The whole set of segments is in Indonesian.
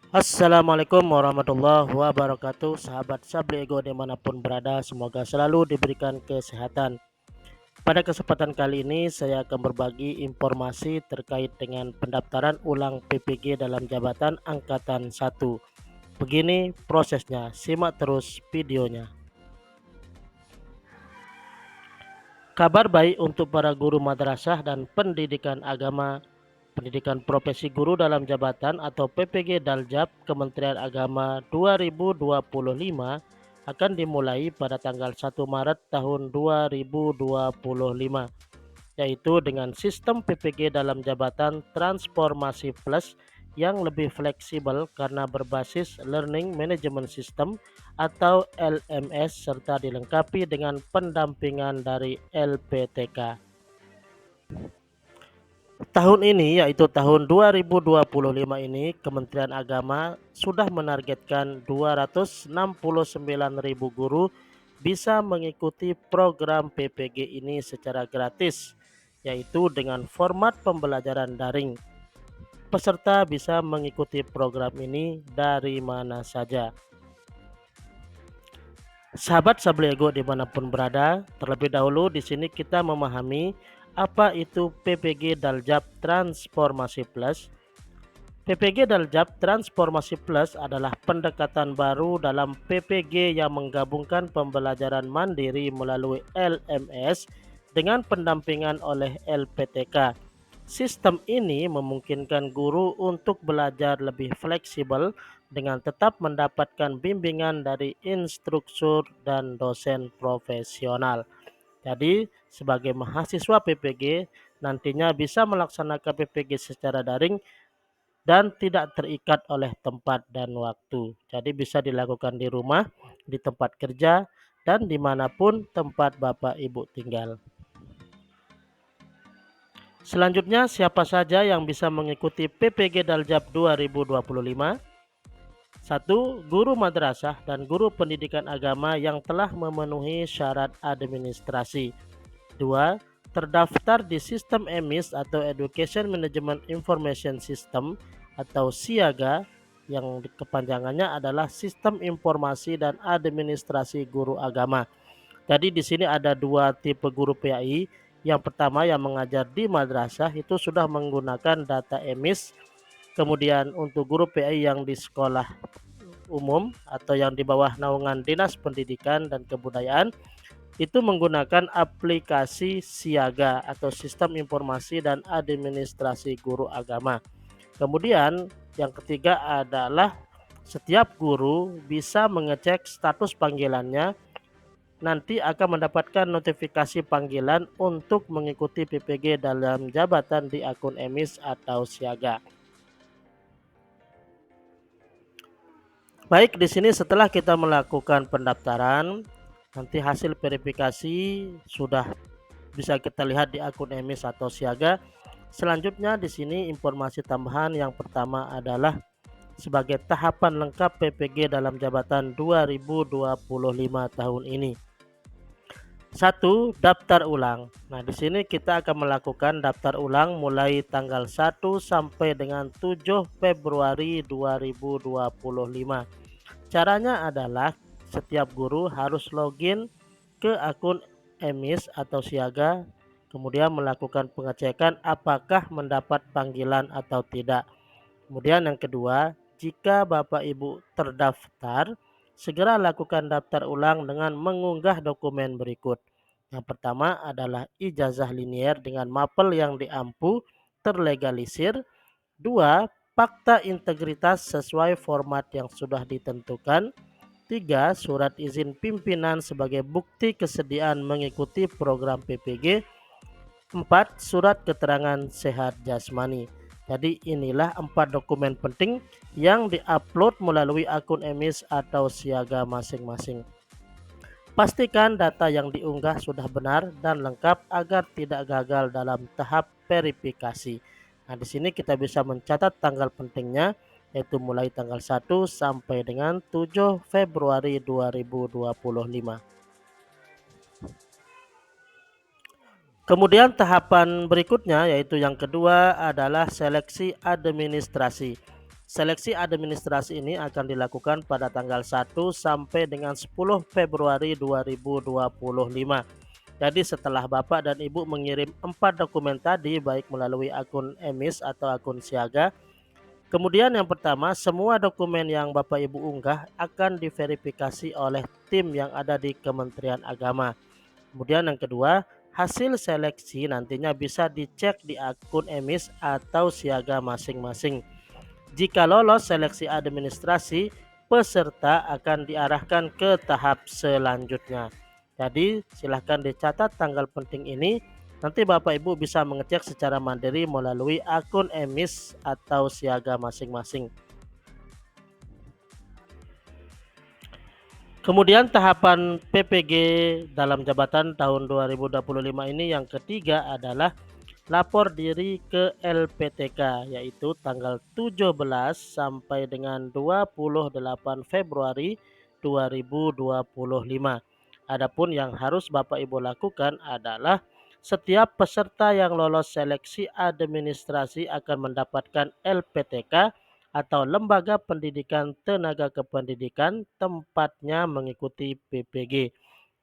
Assalamualaikum warahmatullahi wabarakatuh. Sahabat Sabli Ego dimanapun berada, semoga selalu diberikan kesehatan. Pada kesempatan kali ini saya akan berbagi informasi terkait dengan pendaftaran ulang PPG dalam jabatan Angkatan 1. Begini prosesnya, simak terus videonya. Kabar baik untuk para guru madrasah dan pendidikan agama. Pendidikan Profesi Guru dalam Jabatan atau PPG Daljab Kementerian Agama 2025 akan dimulai pada tanggal 1 Maret tahun 2025, yaitu dengan sistem PPG dalam jabatan Transformasi Plus yang lebih fleksibel karena berbasis Learning Management System atau LMS serta dilengkapi dengan pendampingan dari LPTK. Tahun ini, yaitu tahun 2025 ini, Kementerian Agama sudah menargetkan 269.000 guru bisa mengikuti program PPG ini secara gratis, yaitu dengan format pembelajaran daring. Peserta bisa mengikuti program ini dari mana saja. Sahabat Sabliego dimanapun berada, terlebih dahulu di sini kita memahami apa itu PPG Daljab Transformasi Plus. PPG Daljab Transformasi Plus adalah pendekatan baru dalam PPG yang menggabungkan pembelajaran mandiri melalui LMS dengan pendampingan oleh LPTK. Sistem ini memungkinkan guru untuk belajar lebih fleksibel dengan tetap mendapatkan bimbingan dari instruktur dan dosen profesional. Jadi, sebagai mahasiswa PPG nantinya bisa melaksanakan PPG secara daring dan tidak terikat oleh tempat dan waktu. Jadi bisa dilakukan di rumah, di tempat kerja, dan dimanapun tempat Bapak Ibu tinggal. Selanjutnya, siapa saja yang bisa mengikuti PPG Daljab 2025? 1. Guru madrasah dan guru pendidikan agama yang telah memenuhi syarat administrasi. 2. Terdaftar di sistem EMIS atau Education Management Information System atau SIAGA yang kepanjangannya adalah Sistem Informasi dan Administrasi Guru Agama. Jadi di sini ada dua tipe guru PAI. Yang pertama yang mengajar di madrasah itu sudah menggunakan data EMIS. Kemudian untuk guru PAI yang di sekolah umum atau yang di bawah naungan Dinas Pendidikan dan Kebudayaan itu menggunakan aplikasi Siaga atau Sistem Informasi dan Administrasi Guru Agama. Kemudian yang ketiga adalah setiap guru bisa mengecek status panggilannya, nanti akan mendapatkan notifikasi panggilan untuk mengikuti PPG dalam jabatan di akun EMIS atau Siaga. Baik, di sini setelah kita melakukan pendaftaran, nanti hasil verifikasi sudah bisa kita lihat di akun EMIS atau Siaga. Selanjutnya di sini informasi tambahan yang pertama adalah sebagai tahapan lengkap PPG dalam jabatan 2025 tahun ini. 1. Daftar ulang. Nah, di sini kita akan melakukan daftar ulang mulai tanggal 1 sampai dengan 7 Februari 2025. Caranya adalah setiap guru harus login ke akun EMIS atau Siaga, kemudian melakukan pengecekan apakah mendapat panggilan atau tidak. Kemudian yang kedua, jika Bapak Ibu terdaftar, segera lakukan daftar ulang dengan mengunggah dokumen berikut. Yang pertama adalah ijazah linier dengan mapel yang diampu terlegalisir. Dua, fakta integritas sesuai format yang sudah ditentukan. 3. Surat izin pimpinan sebagai bukti kesediaan mengikuti program PPG. 4. Surat keterangan sehat jasmani. Jadi inilah 4 dokumen penting yang diupload melalui akun EMIS atau Siaga masing-masing. Pastikan data yang diunggah sudah benar dan lengkap agar tidak gagal dalam tahap verifikasi. Nah, di sini kita bisa mencatat tanggal pentingnya, yaitu mulai tanggal 1 sampai dengan 7 Februari 2025. Kemudian tahapan berikutnya yaitu yang kedua adalah seleksi administrasi. Seleksi administrasi ini akan dilakukan pada tanggal 1 sampai dengan 10 Februari 2025. Jadi setelah Bapak dan Ibu mengirim 4 dokumen tadi baik melalui akun emis atau akun siaga, kemudian yang pertama semua dokumen yang Bapak Ibu unggah akan diverifikasi oleh tim yang ada di Kementerian Agama. Kemudian yang kedua, hasil seleksi nantinya bisa dicek di akun emis atau siaga masing-masing. Jika lolos seleksi administrasi, peserta akan diarahkan ke tahap selanjutnya. Jadi silahkan dicatat tanggal penting ini. Nanti Bapak Ibu bisa mengecek secara mandiri melalui akun emis atau siaga masing-masing. Kemudian tahapan PPG dalam jabatan tahun 2025 ini yang ketiga adalah lapor diri ke LPTK, yaitu tanggal 17 sampai dengan 28 Februari 2025. Adapun yang harus Bapak Ibu lakukan adalah setiap peserta yang lolos seleksi administrasi akan mendapatkan LPTK atau Lembaga Pendidikan Tenaga Kependidikan tempatnya mengikuti PPG.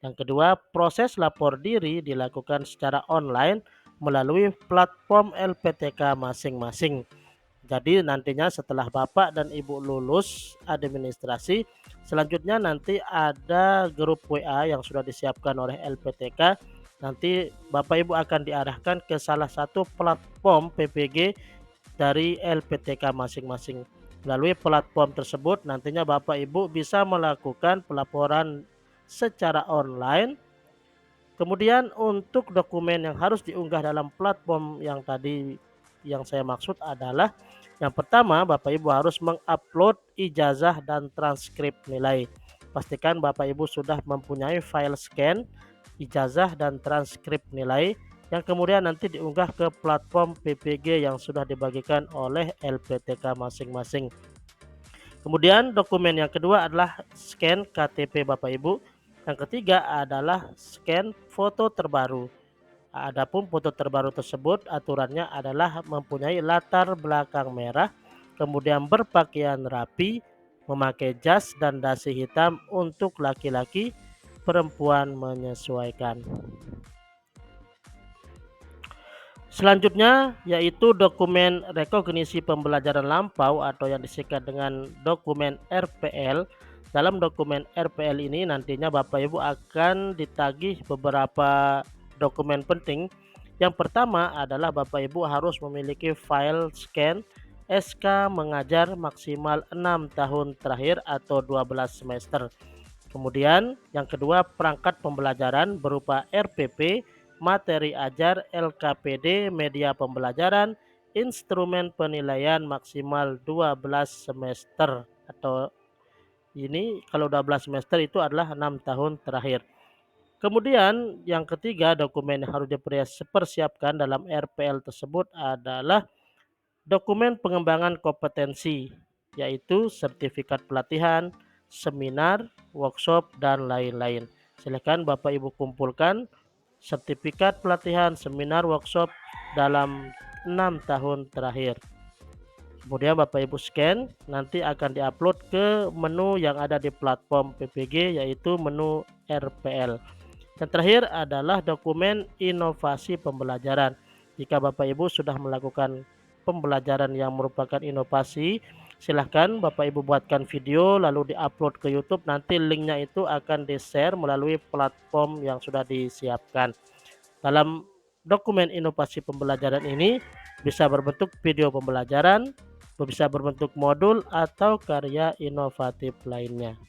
Yang kedua, proses lapor diri dilakukan secara online melalui platform LPTK masing-masing. Jadi nantinya setelah Bapak dan Ibu lulus administrasi, selanjutnya nanti ada grup WA yang sudah disiapkan oleh LPTK. Nanti Bapak Ibu akan diarahkan ke salah satu platform PPG dari LPTK masing-masing. Melalui platform tersebut nantinya Bapak Ibu bisa melakukan pelaporan secara online. Kemudian untuk dokumen yang harus diunggah dalam platform yang tadi yang saya maksud adalah yang pertama Bapak Ibu harus mengupload ijazah dan transkrip nilai. Pastikan Bapak Ibu sudah mempunyai file scan ijazah dan transkrip nilai yang kemudian nanti diunggah ke platform PPG yang sudah dibagikan oleh LPTK masing-masing. Kemudian dokumen yang kedua adalah scan KTP Bapak Ibu. Yang ketiga adalah scan foto terbaru. Adapun foto terbaru tersebut aturannya adalah mempunyai latar belakang merah, kemudian berpakaian rapi, memakai jas dan dasi hitam untuk laki-laki, perempuan menyesuaikan. Selanjutnya yaitu dokumen rekognisi pembelajaran lampau atau yang disingkat dengan dokumen RPL. Dalam dokumen RPL ini nantinya Bapak Ibu akan ditagih beberapa dokumen penting. Yang pertama adalah Bapak Ibu harus memiliki file scan SK mengajar maksimal 6 tahun terakhir atau 12 semester. Kemudian yang kedua perangkat pembelajaran berupa RPP, materi ajar, LKPD, media pembelajaran, instrumen penilaian maksimal 12 semester atau ini kalau 12 semester itu adalah 6 tahun terakhir. Kemudian yang ketiga dokumen yang harus dipersiapkan dalam RPL tersebut adalah dokumen pengembangan kompetensi, yaitu sertifikat pelatihan, seminar, workshop, dan lain-lain. Silakan Bapak Ibu kumpulkan sertifikat pelatihan, seminar, workshop dalam 6 tahun terakhir. Kemudian Bapak Ibu scan, nanti akan diupload ke menu yang ada di platform PPG, yaitu menu RPL. Yang terakhir adalah dokumen inovasi pembelajaran. Jika Bapak Ibu sudah melakukan pembelajaran yang merupakan inovasi, silahkan Bapak Ibu buatkan video lalu diupload ke YouTube. Nanti linknya itu akan di-share melalui platform yang sudah disiapkan. Dalam dokumen inovasi pembelajaran ini bisa berbentuk video pembelajaran, bisa berbentuk modul atau karya inovatif lainnya.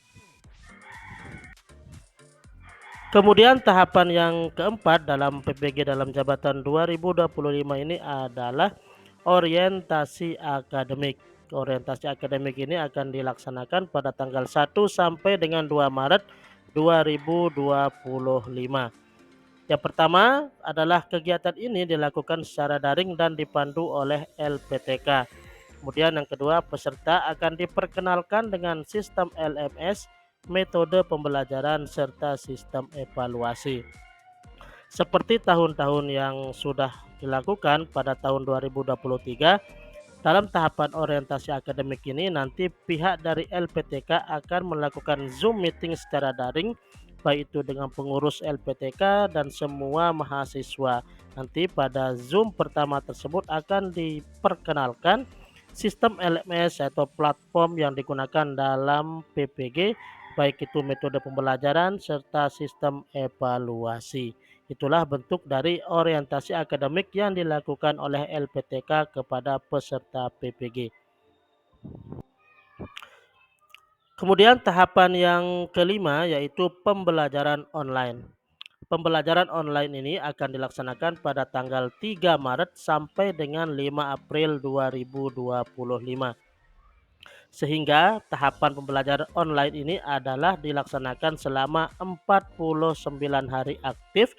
Kemudian tahapan yang keempat dalam PPG dalam jabatan 2025 ini adalah orientasi akademik. Orientasi akademik ini akan dilaksanakan pada tanggal 1 sampai dengan 2 Maret 2025. Yang pertama adalah kegiatan ini dilakukan secara daring dan dipandu oleh LPTK. Kemudian yang kedua, peserta akan diperkenalkan dengan sistem LMS, metode pembelajaran, serta sistem evaluasi. Seperti tahun-tahun yang sudah dilakukan pada tahun 2023, Dalam tahapan orientasi akademik ini nanti pihak dari LPTK akan melakukan Zoom meeting secara daring baik itu dengan pengurus LPTK dan semua mahasiswa. Nanti pada Zoom pertama tersebut akan diperkenalkan sistem LMS atau platform yang digunakan dalam PPG, baik itu metode pembelajaran serta sistem evaluasi. Itulah bentuk dari orientasi akademik yang dilakukan oleh LPTK kepada peserta PPG. Kemudian tahapan yang kelima yaitu pembelajaran online. Pembelajaran online ini akan dilaksanakan pada tanggal 3 Maret sampai dengan 5 April 2025. Sehingga tahapan pembelajaran online ini adalah dilaksanakan selama 49 hari aktif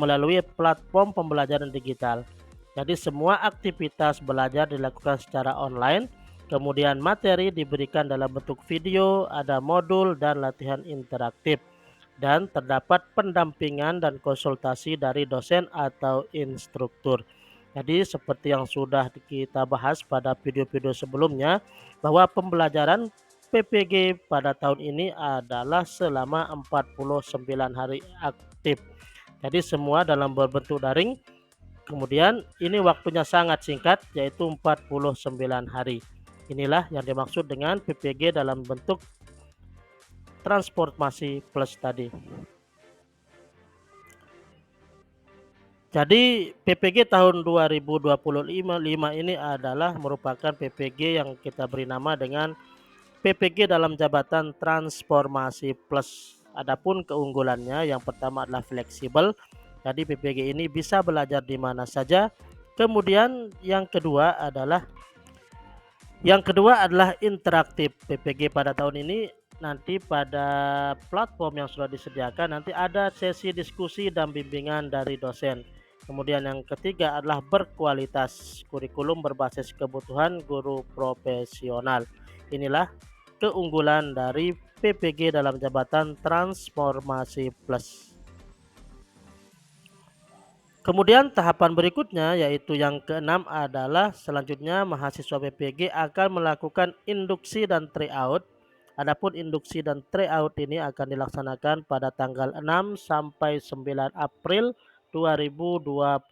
melalui platform pembelajaran digital. Jadi semua aktivitas belajar dilakukan secara online, kemudian materi diberikan dalam bentuk video, ada modul dan latihan interaktif, dan terdapat pendampingan dan konsultasi dari dosen atau instruktur. Jadi seperti yang sudah kita bahas pada video-video sebelumnya, bahwa pembelajaran PPG pada tahun ini adalah selama 49 hari aktif. Jadi semua dalam berbentuk daring. Kemudian ini waktunya sangat singkat yaitu 49 hari. Inilah yang dimaksud dengan PPG dalam bentuk transformasi plus tadi. Jadi PPG tahun 2025 ini adalah merupakan PPG yang kita beri nama dengan PPG dalam jabatan transformasi plus. Adapun keunggulannya yang pertama adalah fleksibel. Jadi PPG ini bisa belajar di mana saja. Kemudian yang kedua adalah interaktif. PPG pada tahun ini nanti pada platform yang sudah disediakan nanti ada sesi diskusi dan bimbingan dari dosen. Kemudian yang ketiga adalah berkualitas, kurikulum berbasis kebutuhan guru profesional. Inilah keunggulan dari PPG dalam jabatan transformasi plus. Kemudian tahapan berikutnya yaitu yang keenam adalah selanjutnya mahasiswa PPG akan melakukan induksi dan tryout. Adapun induksi dan tryout ini akan dilaksanakan pada tanggal 6 sampai 9 April 2025.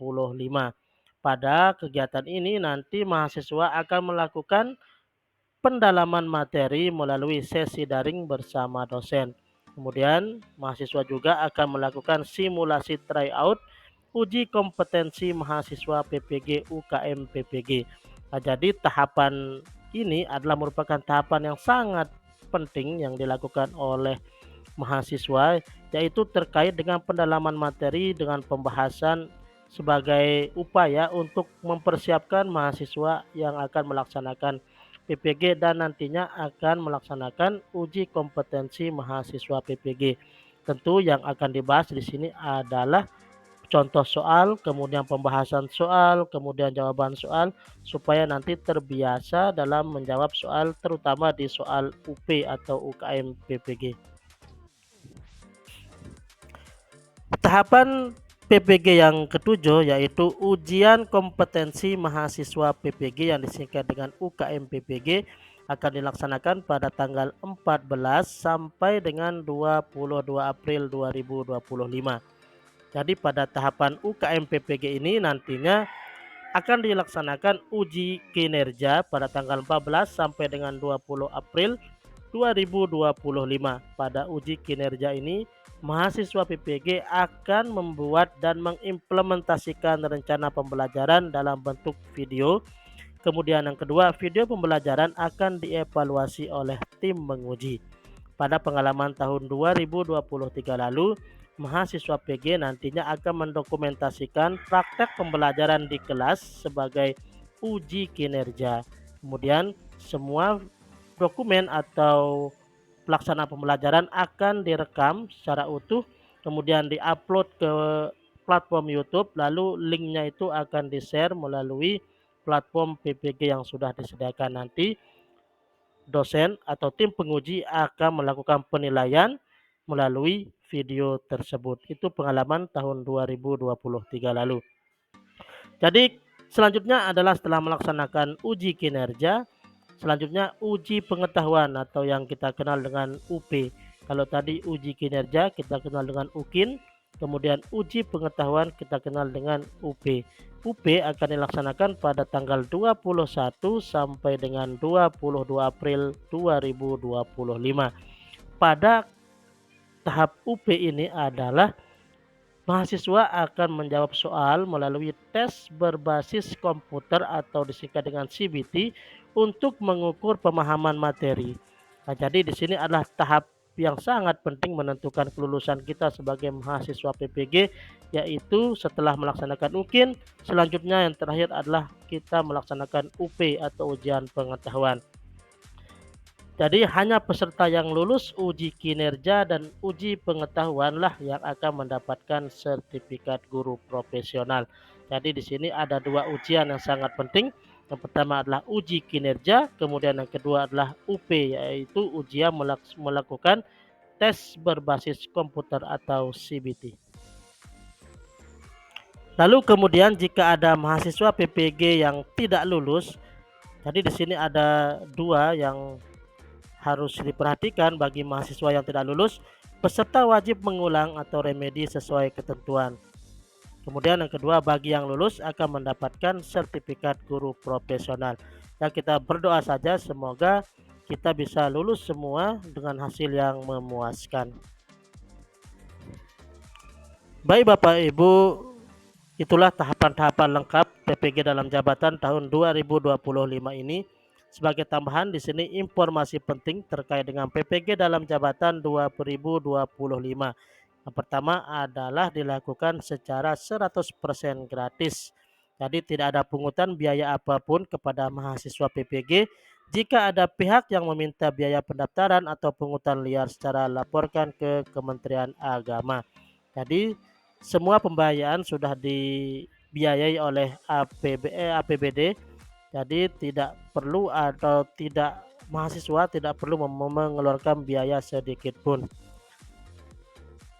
Pada kegiatan ini nanti mahasiswa akan melakukan pendalaman materi melalui sesi daring bersama dosen. Kemudian mahasiswa juga akan melakukan simulasi tryout uji kompetensi mahasiswa PPG UKM PPG. Nah, jadi tahapan ini adalah merupakan tahapan yang sangat penting yang dilakukan oleh mahasiswa, yaitu terkait dengan pendalaman materi dengan pembahasan sebagai upaya untuk mempersiapkan mahasiswa yang akan melaksanakan PPG dan nantinya akan melaksanakan uji kompetensi mahasiswa PPG. Tentu yang akan dibahas di sini adalah contoh soal, kemudian pembahasan soal, kemudian jawaban soal, supaya nanti terbiasa dalam menjawab soal, terutama di soal UP atau UKM PPG. Tahapan PPG yang ketujuh yaitu ujian kompetensi mahasiswa PPG yang disingkat dengan UKM PPG akan dilaksanakan pada tanggal 14 sampai dengan 22 April 2025. Jadi pada tahapan UKM PPG ini nantinya akan dilaksanakan uji kinerja pada tanggal 14 sampai dengan 20 April 2025. Pada uji kinerja ini, mahasiswa PPG akan membuat dan mengimplementasikan rencana pembelajaran dalam bentuk video. Kemudian yang kedua, video pembelajaran akan dievaluasi oleh tim menguji. Pada pengalaman tahun 2023 lalu, mahasiswa PG nantinya akan mendokumentasikan praktek pembelajaran di kelas sebagai uji kinerja. Kemudian semua dokumen atau pelaksanaan pembelajaran akan direkam secara utuh, kemudian diupload ke platform YouTube, lalu linknya itu akan di-share melalui platform PPG yang sudah disediakan. Nanti dosen atau tim penguji akan melakukan penilaian melalui video tersebut. Itu pengalaman tahun 2023 lalu. Jadi Selanjutnya adalah setelah melaksanakan uji kinerja, selanjutnya uji pengetahuan atau yang kita kenal dengan UP. Kalau tadi uji kinerja kita kenal dengan UKIN, kemudian uji pengetahuan kita kenal dengan UP. UP akan dilaksanakan pada tanggal 21 sampai dengan 22 April 2025. Pada tahap UP ini adalah mahasiswa akan menjawab soal melalui tes berbasis komputer atau disingkat dengan CBT untuk mengukur pemahaman materi. Nah, jadi di sini adalah tahap yang sangat penting menentukan kelulusan kita sebagai mahasiswa PPG, yaitu setelah melaksanakan UKIN, selanjutnya yang terakhir adalah kita melaksanakan UP atau ujian pengetahuan. Jadi hanya peserta yang lulus uji kinerja dan uji pengetahuanlah yang akan mendapatkan sertifikat guru profesional. Jadi di sini ada dua ujian yang sangat penting. Yang pertama adalah uji kinerja, kemudian yang kedua adalah UP, yaitu ujian melakukan tes berbasis komputer atau CBT. Lalu kemudian jika ada mahasiswa PPG yang tidak lulus, jadi di sini ada dua yang harus diperhatikan bagi mahasiswa yang tidak lulus. Peserta wajib mengulang atau remedi sesuai ketentuan. Kemudian yang kedua, bagi yang lulus akan mendapatkan sertifikat guru profesional. Ya, kita berdoa saja semoga kita bisa lulus semua dengan hasil yang memuaskan. Baik Bapak Ibu, itulah tahapan-tahapan lengkap PPG dalam jabatan tahun 2025 ini. Sebagai tambahan di sini informasi penting terkait dengan PPG dalam jabatan 2025. Yang pertama adalah dilakukan secara 100% gratis. Jadi tidak ada pungutan biaya apapun kepada mahasiswa PPG. Jika ada pihak yang meminta biaya pendaftaran atau pungutan liar secara laporkan ke Kementerian Agama. Jadi semua pembiayaan sudah dibiayai oleh APBD. Jadi tidak perlu atau tidak mahasiswa tidak perlu mengeluarkan biaya sedikit pun.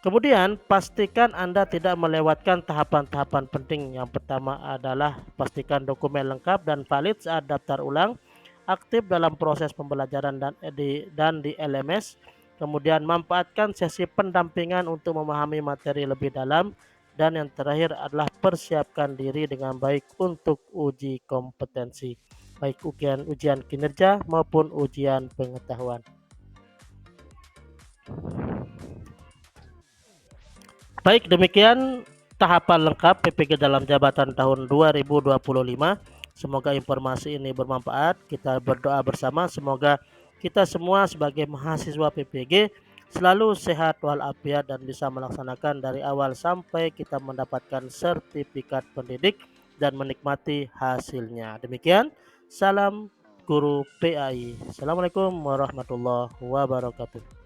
Kemudian pastikan Anda tidak melewatkan tahapan-tahapan penting. Yang pertama adalah pastikan dokumen lengkap dan valid saat daftar ulang, aktif dalam proses pembelajaran dan di LMS. Kemudian manfaatkan sesi pendampingan untuk memahami materi lebih dalam. Dan yang terakhir adalah persiapkan diri dengan baik untuk uji kompetensi, baik ujian kinerja maupun ujian pengetahuan. Baik, demikian tahapan lengkap PPG dalam jabatan tahun 2025. Semoga informasi ini bermanfaat. Kita berdoa bersama semoga kita semua sebagai mahasiswa PPG selalu sehat walafiat dan bisa melaksanakan dari awal sampai kita mendapatkan sertifikat pendidik dan menikmati hasilnya. Demikian, salam guru PAI. Assalamualaikum warahmatullahi wabarakatuh.